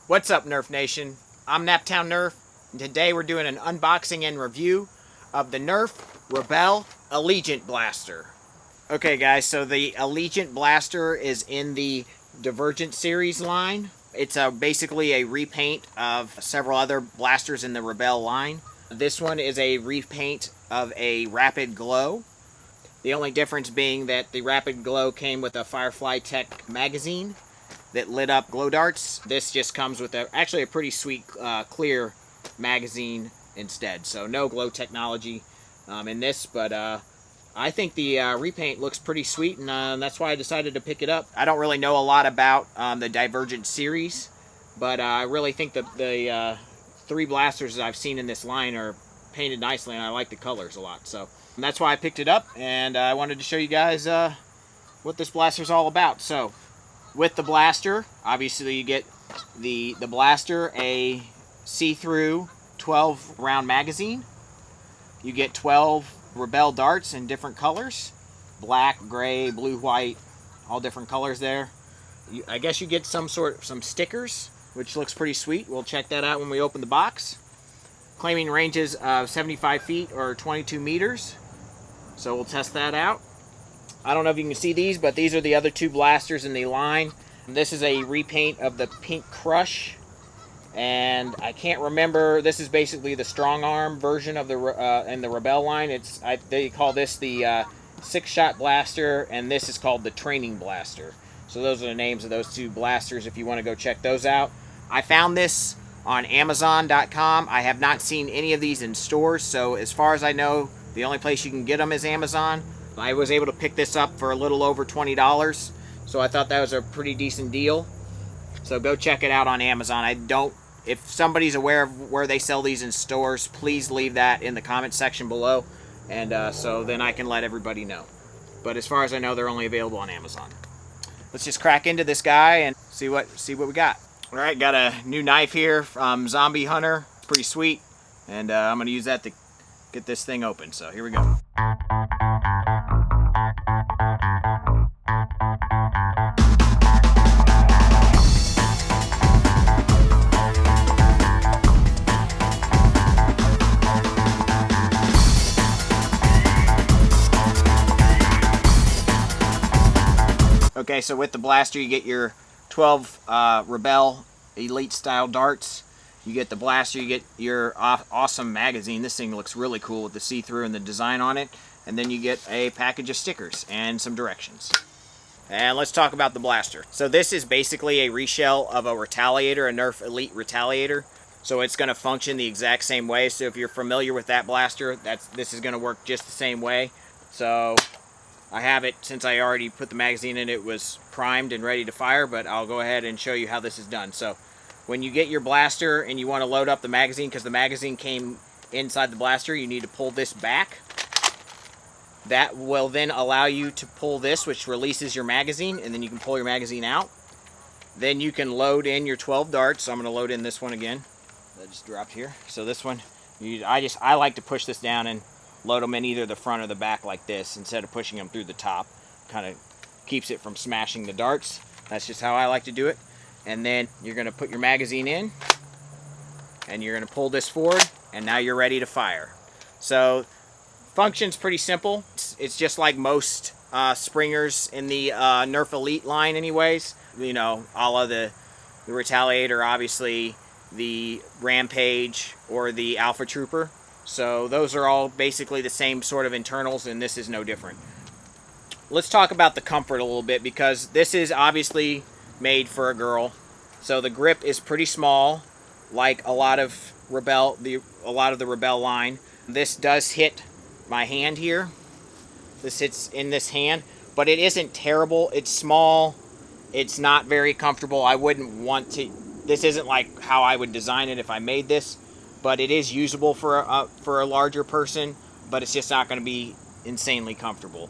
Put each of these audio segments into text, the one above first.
What's up, Nerf Nation? I'm Naptown Nerf, and today we're doing an unboxing and review of the Nerf Rebel Allegiant Blaster. Okay guys, so the Allegiant Blaster is in the Divergent series line. It's basically a repaint of several other blasters in the Rebel line. This one is a repaint of a Rapid Glow. The only difference being that the Rapid Glow came with a Firefly Tech magazine that lit up glow darts. This just comes with actually a pretty sweet clear magazine instead. So no glow technology in this, but I think the repaint looks pretty sweet, and that's why I decided to pick it up. I don't really know a lot about the Divergent series, but I really think the three blasters that I've seen in this line are painted nicely, and I like the colors a lot. So that's why I picked it up, and I wanted to show you guys what this blaster's all about. So with the blaster, obviously you get the blaster, a see-through 12 round magazine. You get 12 Rebel darts in different colors. Black, gray, blue, white, all different colors there. I guess you get some stickers, which looks pretty sweet. We'll check that out when we open the box. Claiming ranges of 75 feet or 22 meters. So we'll test that out. I don't know if you can see these, but these are the other two blasters in the line. This is a repaint of the Pink Crush, and I can't remember. This is basically the strong arm version of the in the Rebel line. They call this the 6-shot blaster, and this is called the training blaster. So those are the names of those two blasters if you want to go check those out. I found this on Amazon.com. I have not seen any of these in stores, so as far as I know, the only place you can get them is Amazon. I was able to pick this up for a little over $20, so I thought that was a pretty decent deal. So go check it out on Amazon. If somebody's aware of where they sell these in stores, please leave that in the comment section below, and so then I can let everybody know. But as far as I know, they're only available on Amazon. Let's just crack into this guy and see what we got. All right, got a new knife here from Zombie Hunter. It's pretty sweet, and I'm going to use that to get this thing open. So here we go. Okay, so with the blaster you get your 12 Rebel Elite style darts. You get the blaster, you get your awesome magazine. This thing looks really cool with the see-through and the design on it. And then you get a package of stickers and some directions. And let's talk about the blaster. So this is basically a reshell of a Retaliator, a Nerf Elite Retaliator. So it's going to function the exact same way. So if you're familiar with that blaster, this is going to work just the same way. So I have it, since I already put the magazine in, it was primed and ready to fire, but I'll go ahead and show you how this is done. So when you get your blaster and you want to load up the magazine, because the magazine came inside the blaster, you need to pull this back. That will then allow you to pull this, which releases your magazine, and then you can pull your magazine out. Then you can load in your 12 darts. So I'm going to load in this one again. That just dropped here. So this one, I like to push this down and load them in either the front or the back like this instead of pushing them through the top. Kind of keeps it from smashing the darts. That's just how I like to do it. And then you're going to put your magazine in, and you're going to pull this forward, and now you're ready to fire. So function's pretty simple. It's just like most springers in the Nerf Elite line anyways. You know, a la the Retaliator, obviously, the Rampage, or the Alpha Trooper. So those are all basically the same sort of internals, and this is no different. Let's talk about the comfort a little bit, because this is obviously made for a girl. So the grip is pretty small, like a lot of the Rebel line. This does hit my hand here. This hits in this hand, but it isn't terrible. It's small. It's not very comfortable. I wouldn't want to. This isn't like how I would design it if I made this, but it is usable for a larger person. But it's just not going to be insanely comfortable.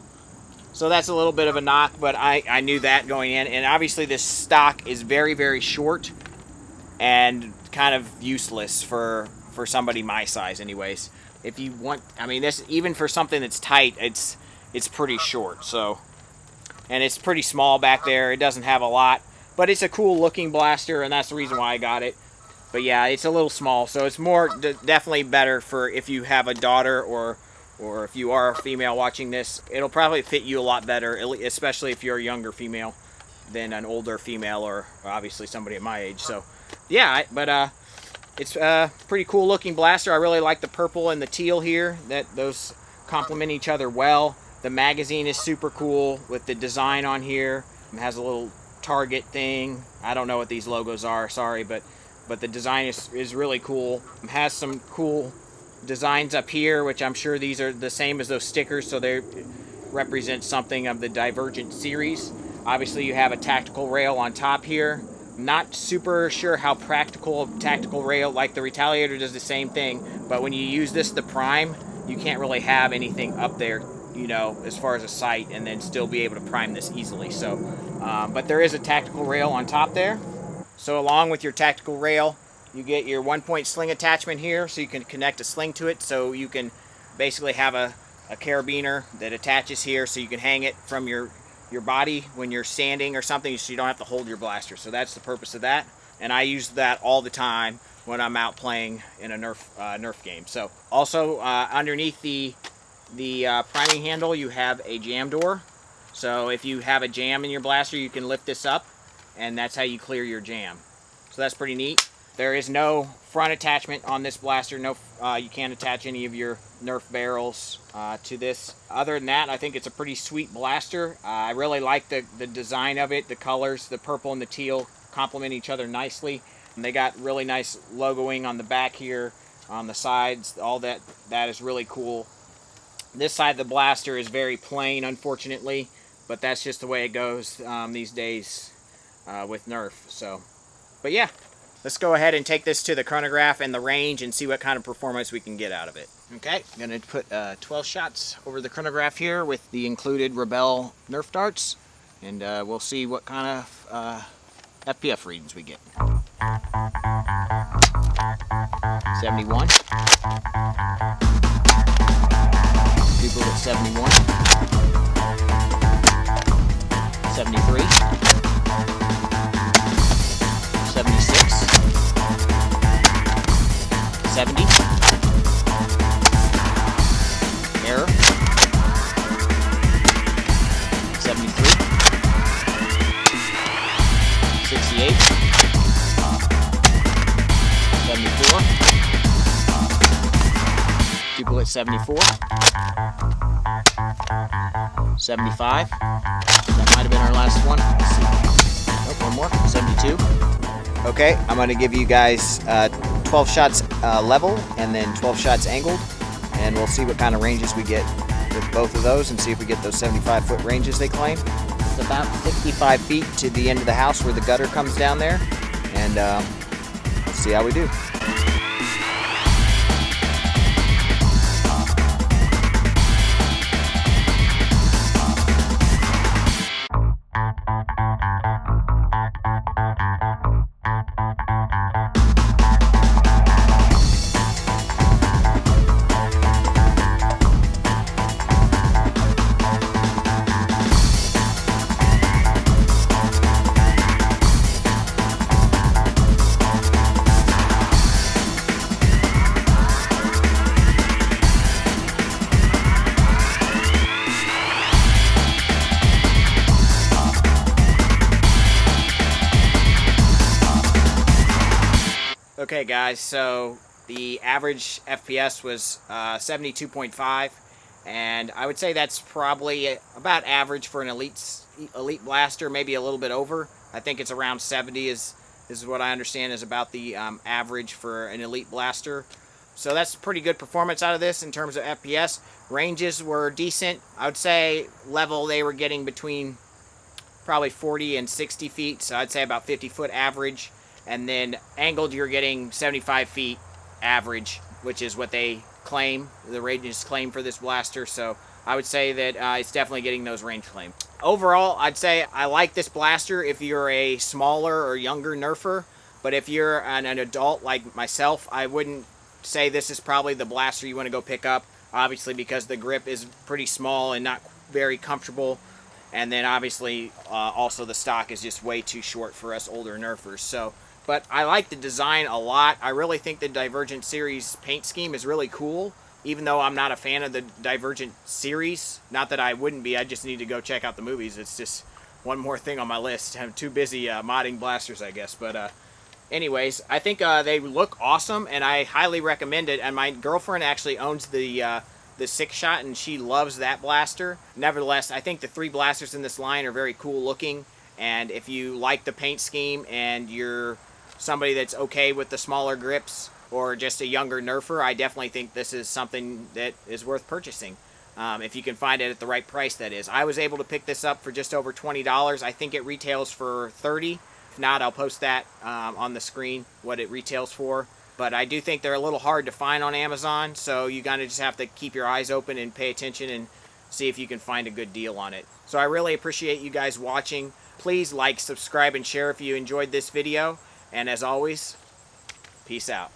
So that's a little bit of a knock, but I knew that going in. And obviously this stock is very, very short and kind of useless for somebody my size anyways. If you want, I mean, this, even for something that's tight, it's pretty short. So, and it's pretty small back there. It doesn't have a lot. but it's a cool looking blaster, and that's the reason why I got it. But yeah, it's a little small, so it's more definitely better for if you have a daughter or if you are a female watching this. It'll probably fit you a lot better, especially if you're a younger female than an older female, or obviously somebody at my age. So yeah, but it's a pretty cool looking blaster. I really like the purple and the teal here. Those complement each other well. The magazine is super cool with the design on here. It has a little target thing. I don't know what these logos are, sorry, but the design is really cool. It has some cool designs up here, which I'm sure these are the same as those stickers, so they represent something of the Divergent series. Obviously you have a tactical rail on top here. Not super sure how practical a tactical rail, like the Retaliator does the same thing, but when you use this, the Prime, you can't really have anything up there, you know, as far as a sight, and then still be able to prime this easily. So, but there is a tactical rail on top there. So along with your tactical rail, you get your 1-point sling attachment here, so you can connect a sling to it, so you can basically have a carabiner that attaches here, so you can hang it from your body when you're standing or something, so you don't have to hold your blaster. So that's the purpose of that, and I use that all the time when I'm out playing in a Nerf game. So also underneath the priming handle, you have a jam door. So if you have a jam in your blaster, you can lift this up, and that's how you clear your jam. So that's pretty neat. There is no front attachment on this blaster. No, you can't attach any of your Nerf barrels to this. Other than that, I think it's a pretty sweet blaster. I really like the design of it. The colors, the purple and the teal, complement each other nicely. And they got really nice logoing on the back here, on the sides. All that is really cool. This side of the blaster is very plain, unfortunately, but that's just the way it goes these days with Nerf. So, but yeah, let's go ahead and take this to the chronograph and the range and see what kind of performance we can get out of it. Okay, I'm going to put 12 shots over the chronograph here with the included Rebel Nerf darts, and we'll see what kind of FPF readings we get. 71. People at 71. 73. 76. 70. Error. 73. 68. 74. People at 74. 75. That might have been our last one. Let's see. Nope, one more. 72. Okay, I'm going to give you guys 12 shots level and then 12 shots angled, and we'll see what kind of ranges we get with both of those and see if we get those 75-foot ranges they claim. It's about 65 feet to the end of the house where the gutter comes down there, and let's see how we do. Okay guys, so the average FPS was 72.5, and I would say that's probably about average for an elite blaster, maybe a little bit over. I think it's around 70 is what I understand is about the average for an elite blaster. So that's pretty good performance out of this in terms of FPS. Ranges were decent. I would say level they were getting between probably 40 and 60 feet, so I'd say about 50-foot average. And then angled, you're getting 75 feet average, which is what they claim, the ranges claim for this blaster. So I would say that it's definitely getting those range claims. Overall, I'd say I like this blaster if you're a smaller or younger Nerfer, but if you're an adult like myself, I wouldn't say this is probably the blaster you want to go pick up, obviously because the grip is pretty small and not very comfortable. And then obviously also the stock is just way too short for us older Nerfers. So, but I like the design a lot. I really think the Divergent series paint scheme is really cool, even though I'm not a fan of the Divergent series. Not that I wouldn't be, I just need to go check out the movies. It's just one more thing on my list. I'm too busy modding blasters, I guess. But anyways, I think they look awesome, and I highly recommend it. And my girlfriend actually owns the Six Shot, and she loves that blaster. Nevertheless, I think the 3 blasters in this line are very cool looking, and if you like the paint scheme and you're somebody that's okay with the smaller grips or just a younger Nerfer, I definitely think this is something that is worth purchasing. If you can find it at the right price, that is. I was able to pick this up for just over $20. I think it retails for $30. If not, I'll post that on the screen, what it retails for. But I do think they're a little hard to find on Amazon, so you kind of just have to keep your eyes open and pay attention and see if you can find a good deal on it. So I really appreciate you guys watching. Please like, subscribe, and share if you enjoyed this video. And as always, peace out.